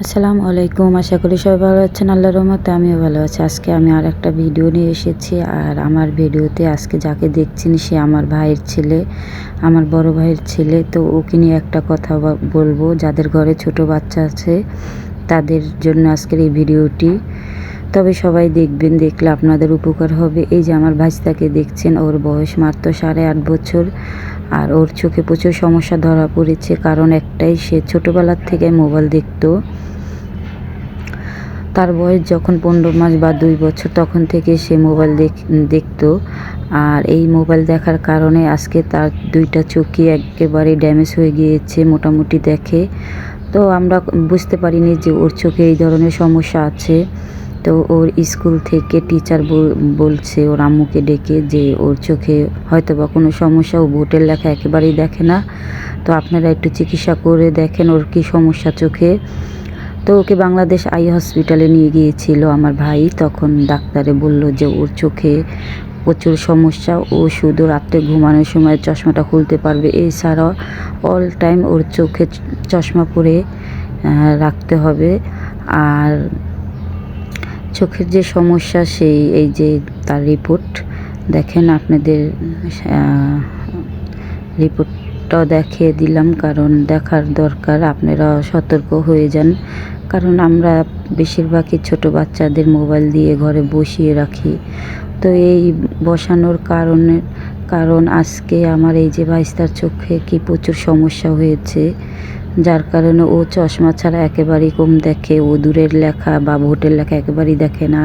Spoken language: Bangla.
আসসালামু আলাইকুম। আশা করি সবাই ভালো আছেন। আল্লাহর রহমতে আমিও ভালো আছি। আজকে আমি আরেকটা ভিডিও নিয়ে এসেছি। আর আমার ভিডিওতে আজকে যাকে দেখছেন সে আমার ভাইয়ের ছেলে, আমার বড় ভাইয়ের ছেলে। তো ওকে নিয়ে একটা কথা বলবো। যাদের ঘরে ছোট বাচ্চা আছে তাদের জন্য আজকের এই ভিডিওটি। তবে সবাই দেখবেন, দেখলে আপনাদের উপকার হবে। এই যে আমার ভাইস্তাকে দেখছেন, ওর বয়স মাত্র 8.5 বছর। আর ওর চোখে প্রচুর সমস্যা ধরা পড়েছে। কারণ একটাই, সে ছোটোবেলার থেকে মোবাইল দেখতো। তার বয়স যখন 15 মাস বা 2 বছর তখন থেকে সে মোবাইল দেখতো। আর এই মোবাইল দেখার কারণে আজকে তার 2টা চোখই একেবারে ড্যামেজ হয়ে গিয়েছে, মোটামুটি দেখে। তো আমরা বুঝতে পারিনি যে ওর চোখে এই ধরনের সমস্যা আছে। তো ওর স্কুল থেকে টিচার বলছে ওর আম্মুকে ডেকে যে ওর চোখে হয়তো বা কোনো সমস্যা, ও বোর্ডের লেখা একেবারেই দেখে না। তো আপনারা একটু চিকিৎসা করে দেখেন ওর কী সমস্যা চোখে। তো ওকে বাংলাদেশ আই হসপিটালে নিয়ে গিয়েছিল আমার ভাই। তখন ডাক্তারে বলল যে ওর চোখে প্রচুর সমস্যা, ও শুধু রাত্রে ঘুমানোর সময় চশমাটা খুলতে পারবে, এছাড়াও অল টাইম ওর চোখে চশমা পরে রাখতে হবে। আর চোখের যে সমস্যা, এই যে তার রিপোর্ট দেখেন, আপনাদের রিপোর্টটাও দেখিয়ে দিলাম, কারণ দেখার দরকার। আপনারা সতর্ক হয়ে যান, কারণ আমরা বেশিরভাগই ছোটো বাচ্চাদের মোবাইল দিয়ে ঘরে বসিয়ে রাখি। তো এই বসানোর কারণ আজকে আমার এই যে ভাইস্তার চোখে কি প্রচুর সমস্যা হয়েছে, যার কারণে ও চশমা ছাড়া একেবারেই কম দেখে। ও দূরের লেখা বা ভোটের লেখা একেবারেই দেখে না।